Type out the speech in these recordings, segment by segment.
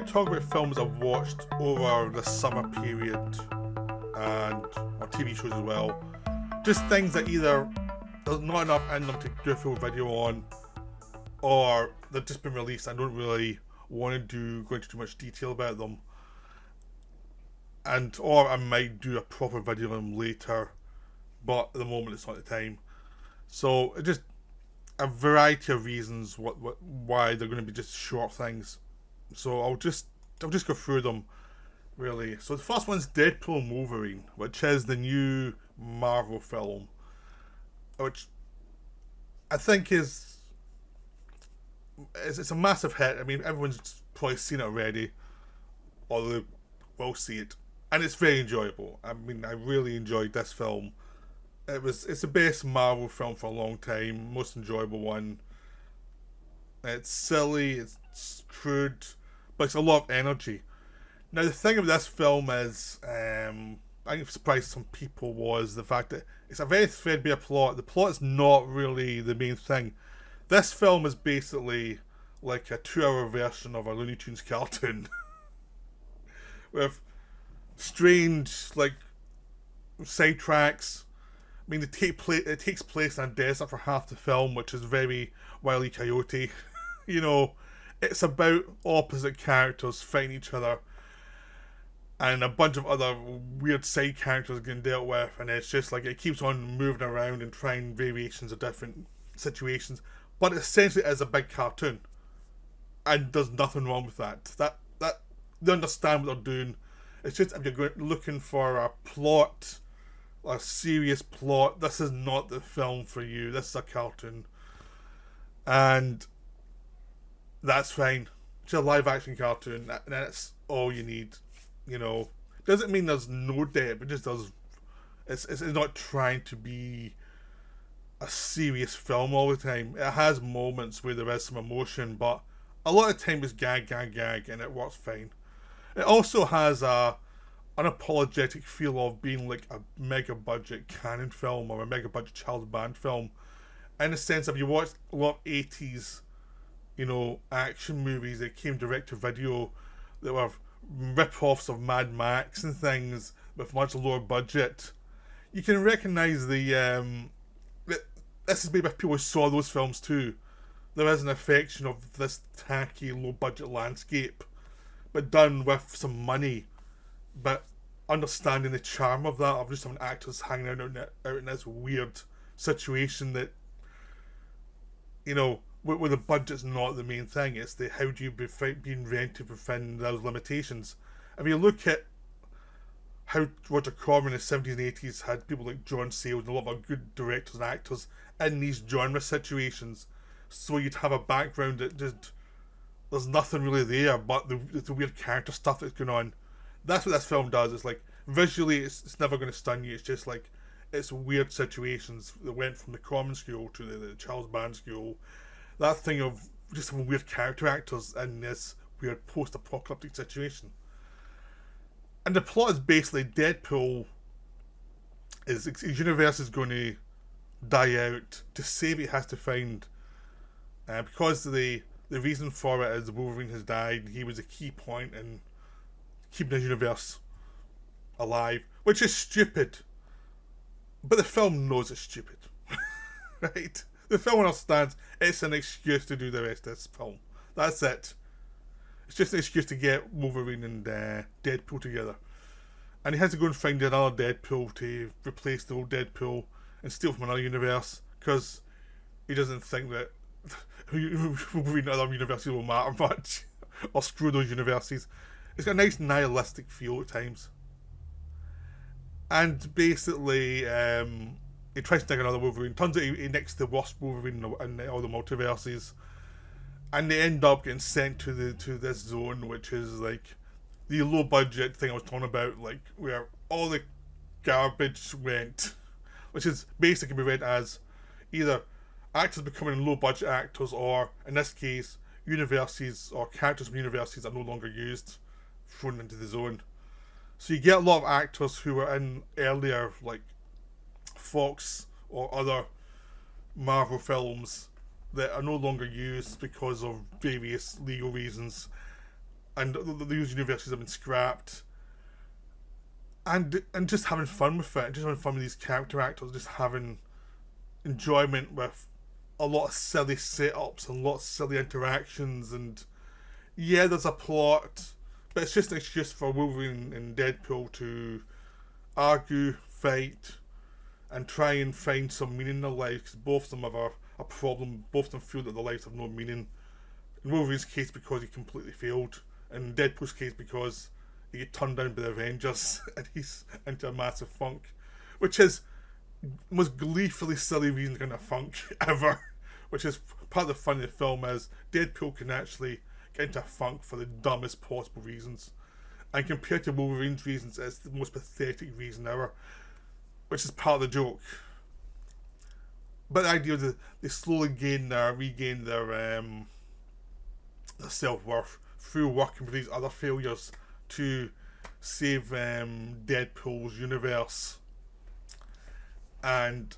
to talk about films I've watched over the summer period and on TV shows as well. Just things that either there's not enough in them to do a full video on, or they've just been released. I don't really want to go into too much detail about them, or I might do a proper video on them later, but at the moment it's not the time. So it just a variety of reasons why they're going to be just short things. So I'll just go through them really. So the first one's Deadpool and Wolverine, which is the new Marvel film, which I think it's a massive hit. I mean, everyone's probably seen it already, or they will see it, and it's very enjoyable. I mean, I really enjoyed this film. It's the best Marvel film for a long time, most enjoyable one. It's silly, it's crude, but it's a lot of energy. Now the thing with this film is, I think surprised some people was the fact that it's a very threadbare plot. The plot is not really the main thing. This film is basically like a 2-hour version of a Looney Tunes cartoon with strange sidetracks. I mean, it takes place in a desert for half the film, which is very Wile E. Coyote. You know, it's about opposite characters fighting each other, and a bunch of other weird side characters getting dealt with, and it's just like it keeps on moving around and trying variations of different situations. But essentially, it's a big cartoon, and there's nothing wrong with that. That they understand what they're doing. It's just if you're looking for a plot, a serious plot, this is not the film for you. This is a cartoon, and that's fine. It's a live action cartoon, and that's all you need. You know, doesn't mean there's no depth. It just does. It's not trying to be a serious film all the time. It has moments where there is some emotion, but a lot of the time it's gag, and it works fine. It also has a unapologetic feel of being like a mega budget canon film or a mega budget child band film, in the sense of you watch a lot of 80s, action movies that came direct to video that were rip-offs of Mad Max and things with much lower budget. You can recognise this is maybe if people saw those films too. There is an affection of this tacky low budget landscape, but done with some money, but understanding the charm of that, of just having actors hanging out in this weird situation that, where the budget's not the main thing. It's the how do you be inventive within those limitations. If you look at how Roger Corman in the 70s and 80s had people like John Sayles and a lot of good directors and actors in these genre situations, so you'd have a background that just there's nothing really there but the weird character stuff that's going on. That's what this film does. It's like visually it's never going to stun you. It's just like it's weird situations that went from the Corman school to the Charles Band school. That thing of just having weird character actors in this weird post-apocalyptic situation. And the plot is basically Deadpool his universe is going to die out. To save it, he has to find because the reason for it is Wolverine has died. He was a key point in keeping his universe alive, which is stupid. But the film knows it's stupid, right? The film understands it's an excuse to do the rest of this film. That's it. It's just an excuse to get Wolverine and Deadpool together. And he has to go and find another Deadpool to replace the old Deadpool and steal from another universe, because he doesn't think that Wolverine and other universes will matter much, or screw those universes. It's got a nice nihilistic feel at times. And basically, he tries to nick another Wolverine. Turns out he nicks the worst Wolverine in all the multiverses. And they end up getting sent to this zone, which is like the low budget thing I was talking about, like where all the garbage went, which is basically can be read as either actors becoming low budget actors, or in this case, universes or characters from universes are no longer used, thrown into the zone. So you get a lot of actors who were in earlier like Fox or other Marvel films that are no longer used because of various legal reasons, and those universes have been scrapped, and just having fun with it, just having fun with these character actors, just having enjoyment with a lot of silly setups and a lot of silly interactions, and yeah, there's a plot, but it's just an excuse for Wolverine and Deadpool to argue, fight, and try and find some meaning in their lives, because both of them have a problem. Both of them feel that their lives have no meaning. In Wolverine's case, because he completely failed. In Deadpool's case, because he get turned down by the Avengers and he's into a massive funk, which is the most gleefully silly reason to get into a funk ever. Which is part of the fun of the film is Deadpool can actually get into a funk for the dumbest possible reasons, and compared to Wolverine's reasons, it's the most pathetic reason ever, which is part of the joke. But the idea that they slowly regain their self-worth through working with these other failures to save Deadpool's universe. And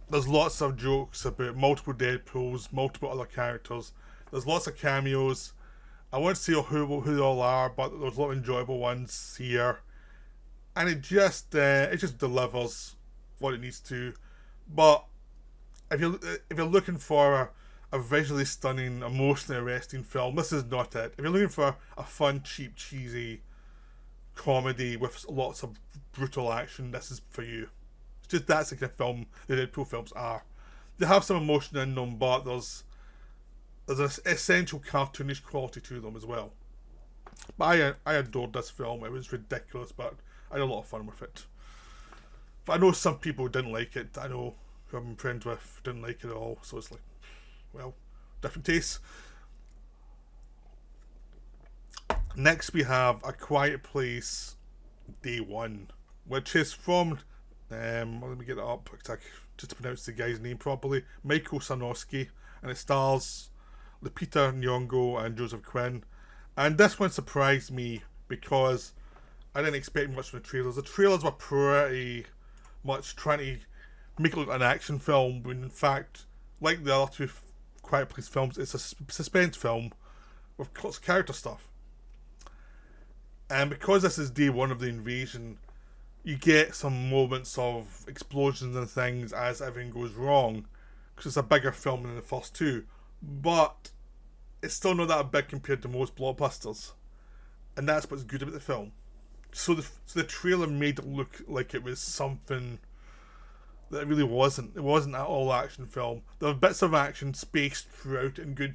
there's lots of jokes about multiple Deadpools, multiple other characters. There's lots of cameos. I won't say who they all are, but there's a lot of enjoyable ones here. And it just delivers what it needs to. But if you're looking for a visually stunning, emotionally arresting film, this is not it. If you're looking for a fun, cheap, cheesy comedy with lots of brutal action, this is for you. It's just that's the kind of film the Deadpool films are. They have some emotion in them, but there's an essential cartoonish quality to them as well. But I adored this film. It was ridiculous, but I had a lot of fun with it. But I know some people didn't like it. I know who I'm friends with didn't like it at all. So it's like, well, different tastes. Next we have A Quiet Place Day One, which is from let me get it up just to pronounce the guy's name properly, Michael Sarnowski, and it stars Lupita Nyong'o and Joseph Quinn. And this one surprised me because I didn't expect much from the trailers. The trailers were pretty much trying to make it look like an action film, when in fact, like the other two Quiet Place films, it's a suspense film with lots of character stuff. And because this is day one of the invasion, you get some moments of explosions and things as everything goes wrong, because it's a bigger film than the first two. But it's still not that big compared to most blockbusters, and that's what's good about the film. So the trailer made it look like it was something that it really wasn't. It wasn't an all action film. There were bits of action spaced throughout in good.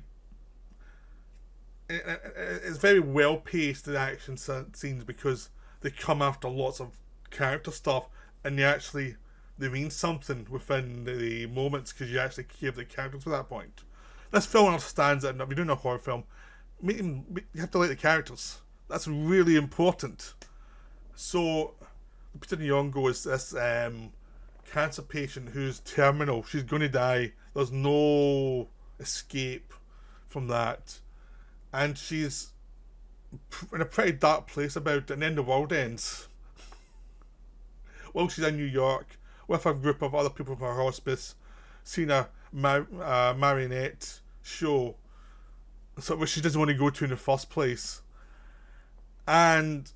It's very well paced, the action scenes, because they come after lots of character stuff, and they mean something within the moments, because you actually care about the characters at that point. This film understands that if you're doing a horror film, you have to like the characters. That's really important. So, Peter Nyong'o is this cancer patient who's terminal. She's going to die. There's no escape from that. And she's in a pretty dark place about it, and then the world ends. Well, she's in New York with a group of other people from her hospice, seeing a marionette show, which she doesn't want to go to in the first place. And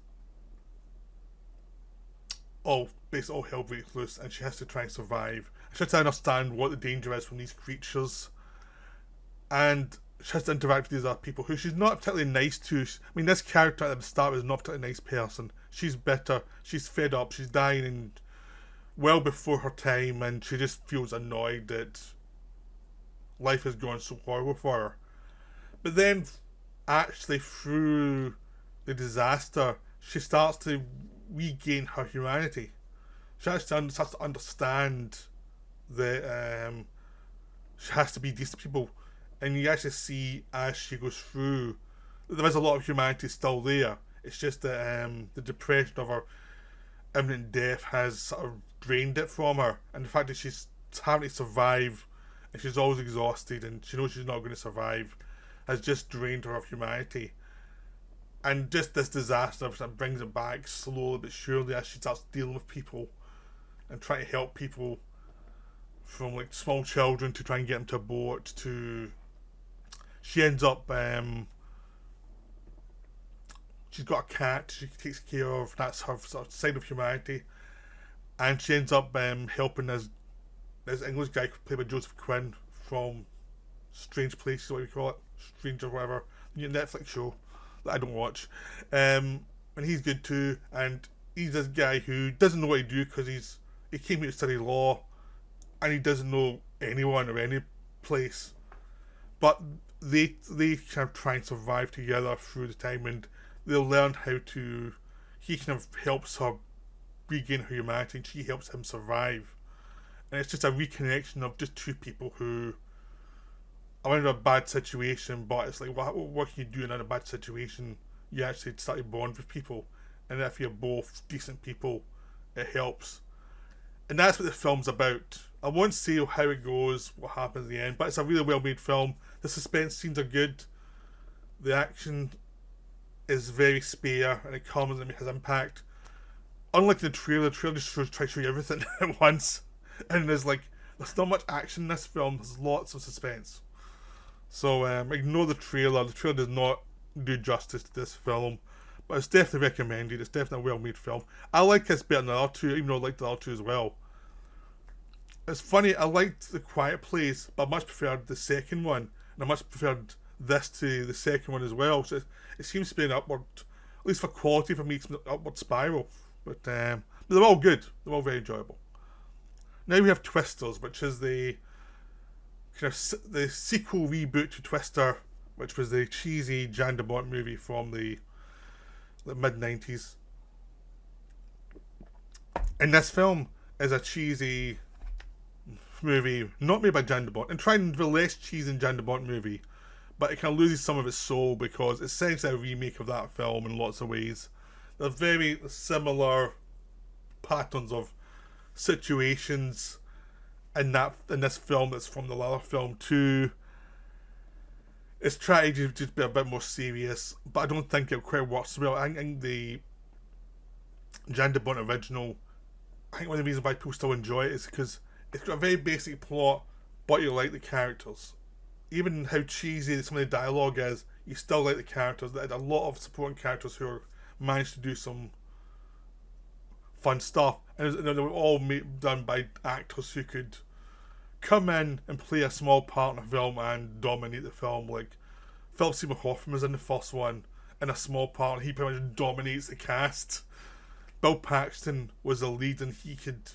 basically all hell breaks loose, and she has to try and survive. She has to understand what the danger is from these creatures, and she has to interact with these other people who she's not particularly nice to. I mean, this character at the start is not a particularly nice person. She's bitter, she's fed up, she's dying and well before her time, and she just feels annoyed that life has gone so horrible for her. But then, actually, through the disaster, she starts to regain her humanity. She actually starts to understand that she has to be decent people. And you actually see, as she goes through, there is a lot of humanity still there. It's just that the depression of her imminent death has sort of drained it from her. And the fact that she's having to survive, and she's always exhausted, and she knows she's not going to survive, has just drained her of humanity. And just this disaster that brings it back slowly but surely as she starts dealing with people and trying to help people, from like small children to try and get them to a boat, to she ends up she's got a cat she takes care of. That's her sort of side of humanity, and she ends up helping this English guy played by Joseph Quinn from Strange Places, what we call it, Strange or whatever, new Netflix show that I don't watch. And he's good too. And he's this guy who doesn't know what to do because he came here to study law, and he doesn't know anyone or any place. But they kind of try and survive together through the time, and they'll learn how to. He kind of helps her regain her humanity, and she helps him survive. And it's just a reconnection of just two people who are in a bad situation, but it's like, what can you do in a bad situation? You actually start to bond with people, and if you're both decent people, it helps. And that's what the film's about. I won't say how it goes, what happens at the end, but it's a really well made film. The suspense scenes are good. The action is very spare, and it comes and it has impact. Unlike the trailer just tries to show you everything at once. And there's not much action in this film. There's lots of suspense. So ignore the trailer. The trailer does not do justice to this film, but it's definitely recommended. It's definitely a well-made film. I like this better than the other two, even though I like the other two as well. It's funny, I liked The Quiet Place, but I much preferred the second one, and I much preferred this to the second one as well. So it seems to be an upward, at least for quality for me, it's an upward spiral. But they're all good. They're all very enjoyable. Now we have Twisters, which is the kind of the sequel reboot to Twister, which was the cheesy Jan de Bont movie from the mid-90s. And this film is a cheesy movie, not made by Jan de Bont, and trying to be less cheesy than Jan de Bont movie, but it kind of loses some of its soul because it's essentially a remake of that film in lots of ways. They're very similar patterns of situations in this film that's from the latter film too. It's trying to just be a bit more serious, but I don't think it quite works well. I think the Jan de Bont original, I think one of the reasons why people still enjoy it is because it's got a very basic plot, but you like the characters. Even how cheesy some of the dialogue is, you still like the characters. There's a lot of supporting characters who are managed to do some fun stuff, and they were all done by actors who could come in and play a small part in a film and dominate the film. Like Philip Seymour Hoffman was in the first one in a small part, and he pretty much dominates the cast. Bill Paxton was the lead, and he could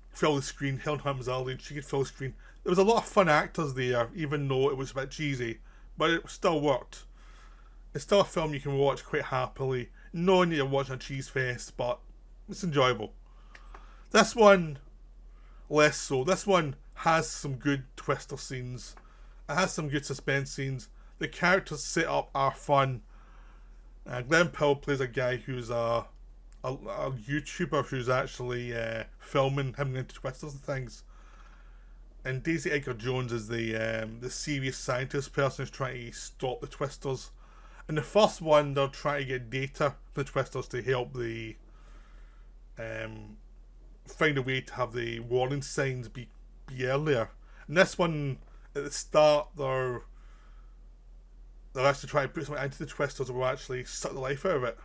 fill the screen. Helen Hunt was the lead, she could fill the screen. There was a lot of fun actors there, even though it was a bit cheesy, but it still worked. It's still a film you can watch quite happily, knowing that you're watching a cheese fest, but it's enjoyable. This one, less so. This one has some good twister scenes. It has some good suspense scenes. The characters set up are fun. Glenn Peele plays a guy who's a YouTuber who's actually filming him into twisters and things. And Daisy Edgar Jones is the serious scientist person who's trying to stop the twisters. In the first one, they're trying to get data from the twisters to help the find a way to have the warning signs be earlier. And this one, at the start, they're actually trying to put something into the twisters that will actually suck the life out of it.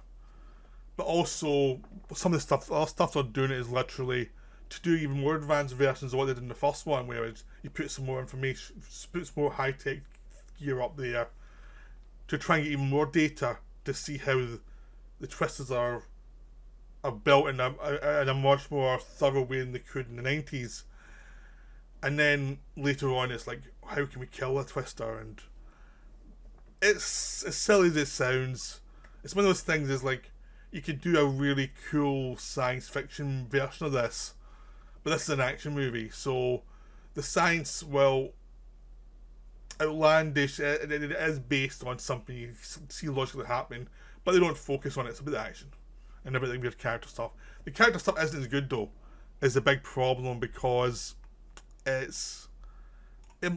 But also, some of the other stuff they're doing is literally to do even more advanced versions of what they did in the first one, where you put some more information, put some more high-tech gear up there to try and get even more data to see how the twisters are built in a much more thorough way than they could in the 90s. And then later on, it's like, how can we kill a twister? And it's as silly as it sounds. It's one of those things, is like, you could do a really cool science fiction version of this, but this is an action movie, so the science, well, outlandish, it is based on something you see logically happening, but they don't focus on it. It's about the action and about the weird character stuff. The character stuff isn't as good though, is a big problem, because it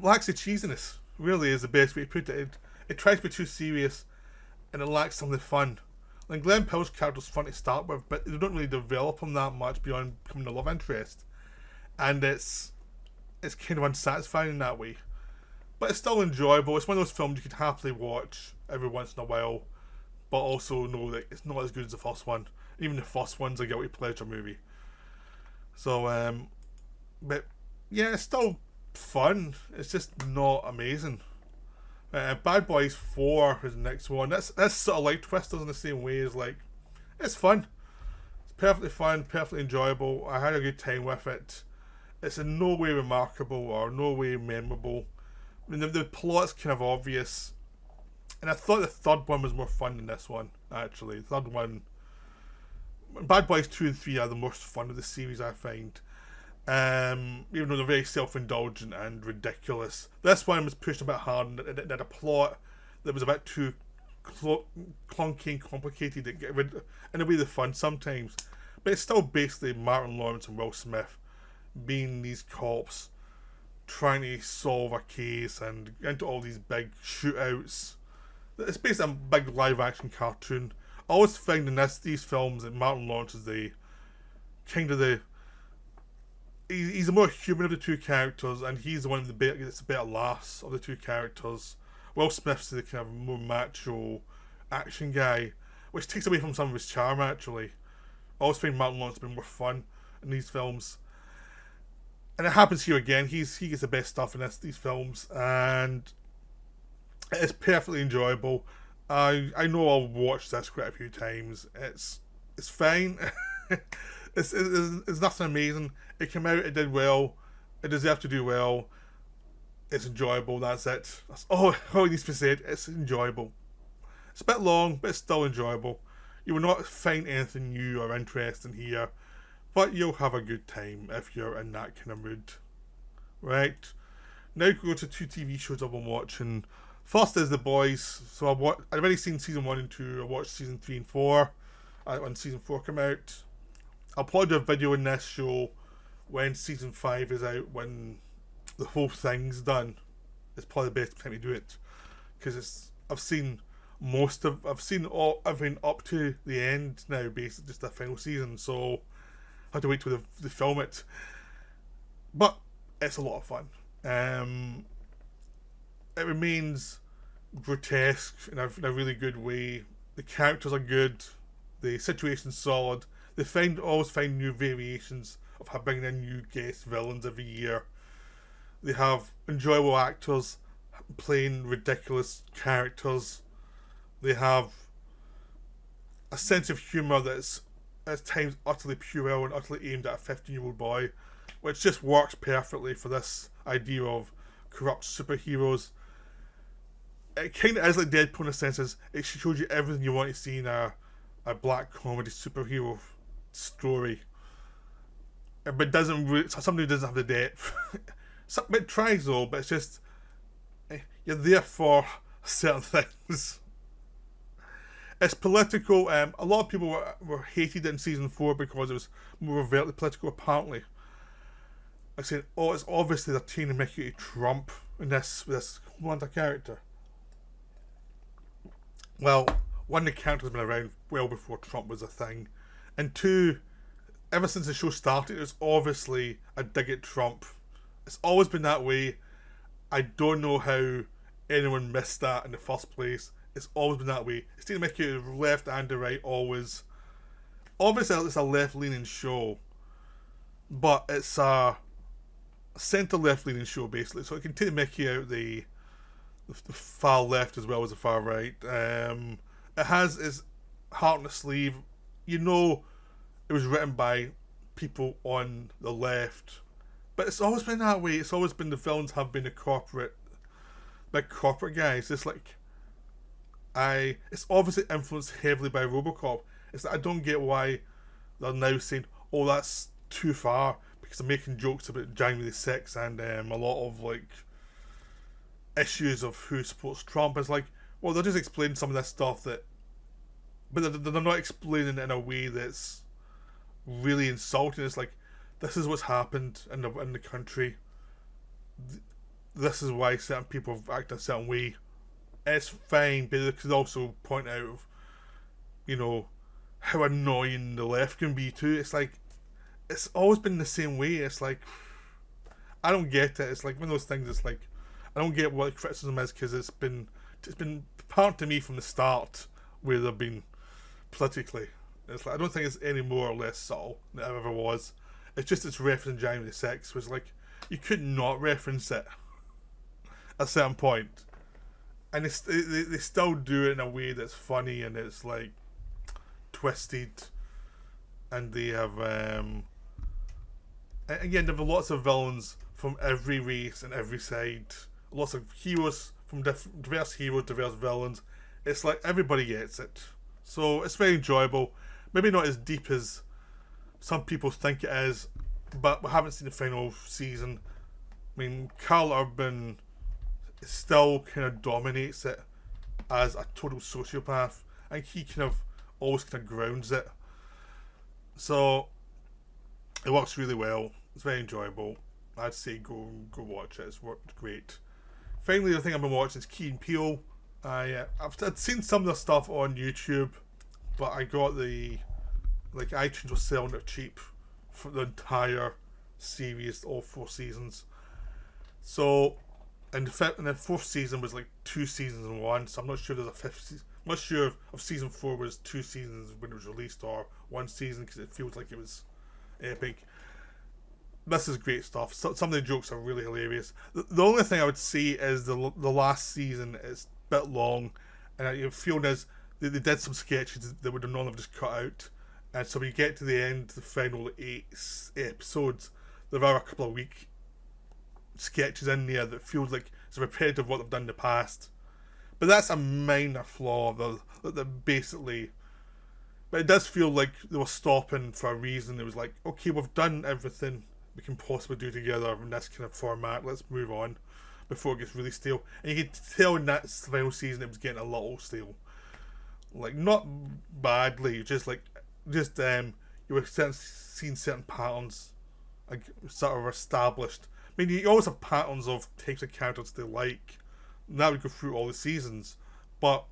lacks the cheesiness, really is the best way to put it. It tries to be too serious, and it lacks some of the fun. Like Glenn Peele's character's fun to start with, but they don't really develop him that much beyond becoming a love interest, and it's kind of unsatisfying in that way. But it's still enjoyable. It's one of those films you could happily watch every once in a while. but also know that it's not as good as the first one. Even the first one's a guilty pleasure movie. So, but yeah, it's still fun. It's just not amazing. Bad Boys 4 is the next one. That's sort of like Twisters in the same way as like, it's fun. It's perfectly fun, perfectly enjoyable. I had a good time with it. It's in no way remarkable or no way memorable. I mean, the plot's kind of obvious. And I thought the third one was more fun than this one, actually. The third one, Bad Boys 2 and 3 are the most fun of the series, I find. Even though they're very self-indulgent and ridiculous. This one was pushed a bit hard and it had a plot that was a bit too clunky and complicated to get rid of, in a way they're fun sometimes. But it's still basically Martin Lawrence and Will Smith being these cops trying to solve a case and into all these big shootouts. It's basically a big live action cartoon. I always find in these films that Martin Lawrence is the kind of the he's the more human of the two characters, and he's the one with the better laughs of the two characters. Will Smith's the kind of more macho action guy, which takes away from some of his charm. Actually, I always find Martin Lawrence to be more fun in these films, and it happens here again. He gets the best stuff in these films, and it's perfectly enjoyable. I know I'll watch this quite a few times. It's fine. It's nothing amazing. It came out, it did well. It deserved to do well. It's enjoyable, that's it. That's all it needs to be said. It's enjoyable. It's a bit long, but it's still enjoyable. You will not find anything new or interesting here, but you'll have a good time if you're in that kind of mood. Right. Now go to 2 TV shows I've been watching. First is The Boys. So I've already seen season 1 and 2. I watched season 3 and 4 when season 4 came out. I'll probably do a video in this show when season 5 is out, when the whole thing's done. It's probably the best time to do it, because I've seen everything up to the end now, basically just the final season. So I have to wait till they film it, but it's a lot of fun. It remains grotesque in a really good way. The characters are good. The situation's solid. They always find new variations of bringing in new guest villains every year. They have enjoyable actors playing ridiculous characters. They have a sense of humour that's at times utterly puerile and utterly aimed at a 15-year-old boy, which just works perfectly for this idea of corrupt superheroes. It kind of is like Deadpool in a sense, it shows you everything you want to see in a black comedy superhero story, but somebody who doesn't have the depth. It tries though, but it's just you're there for certain things. It's political. A lot of people were hated in season 4 because it was more overtly political. Apparently, I said, "Oh, it's obviously they're trying to make you Trump in this Homelander character." Well, one, the character's been around well before Trump was a thing, and 2, ever since the show started, it's obviously a dig at Trump. It's always been that way. I don't know how anyone missed that in the first place. It's always been that way. It's to make you left and the right always. Obviously, it's a left-leaning show, but it's a centre-left leaning show basically. So it can take the Mickey out the far left as well as the far right. It has its heart on the sleeve. You know, it was written by people on the left, but it's always been that way. It's always been the villains have been the big corporate guys. It's like it's obviously influenced heavily by RoboCop. It's that I don't get why they're now saying, "Oh, that's too far," because they're making jokes about January 6th and a lot of like issues of who supports Trump. It's like, well, they're just explaining some of this stuff but they're not explaining it in a way that's really insulting. It's like, this is what's happened in the country. This is why certain people have acted a certain way. It's fine, but they could also point out, how annoying the left can be too. It's like, it's always been the same way. It's like, I don't get it. It's like one of those things. It's like, I don't get what criticism is, because it's been apparent to me from the start where they've been politically. It's like, I don't think it's any more or less subtle than it ever was. It's just it's referencing January 6th, was like, you could not reference it at a certain point. And they still do it in a way that's funny and it's like twisted. And they have, again, there have lots of villains from every race and every side. Lots of heroes from diverse heroes, diverse villains. It's like everybody gets it. So it's very enjoyable. Maybe not as deep as some people think it is, but we haven't seen the final season. I mean, Carl Urban still kind of dominates it as a total sociopath. I think he kind of always kind of grounds it. So it works really well. It's very enjoyable. I'd say go watch it. It's worked great. Finally, the thing I've been watching is Key and Peele. I'd seen some of the stuff on YouTube, but I got the iTunes was selling it cheap for the entire series, all 4 seasons. So, and the 4th season was like 2 seasons in one. So I'm not sure there's a 5th season. I'm not sure if season 4 was 2 seasons when it was released or 1 season, because it feels like it was epic. This is great stuff. Some of the jokes are really hilarious. The only thing I would say is the last season is a bit long, and I feel as they did some sketches that would have normally just cut out. And so when you get to the end, the final 8 episodes, there are a couple of weak sketches in there that feels like it's repetitive of what they've done in the past. But that's a minor flaw that basically... But it does feel like they were stopping for a reason. It was like, okay, we've done everything we can possibly do together in this kind of format. Let's move on before it gets really stale. And you can tell in that final season it was getting a little stale. Like, not badly, just you were seeing certain patterns like sort of established. I mean, you always have patterns of types of characters they like. And that would go through all the seasons. But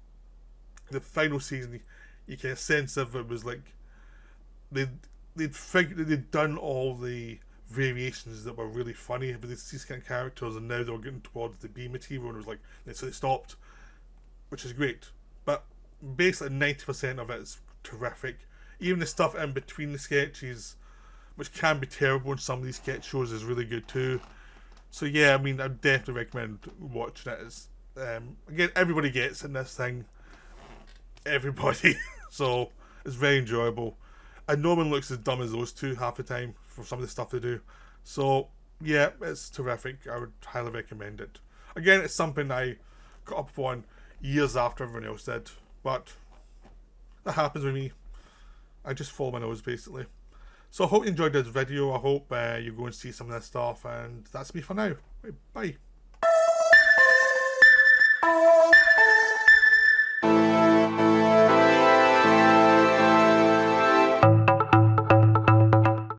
the final season, you get a sense of it was like they'd done all the variations that were really funny with these kind of characters, and now they were getting towards the B material, and it was like, so they stopped, which is great. But basically 90% of it is terrific. Even the stuff in between the sketches, which can be terrible in some of these sketch shows, is really good too. So yeah, I mean, I'd definitely recommend watching it. It's, again, everybody gets in this thing. Everybody. So it's very enjoyable. And no one looks as dumb as those two half the time for some of the stuff they do. So yeah, it's terrific. I would highly recommend it. Again, it's something I got up on years after everyone else did. But that happens with me. I just follow my nose, basically. So I hope you enjoyed this video. I hope you go and see some of this stuff. And that's me for now. Bye.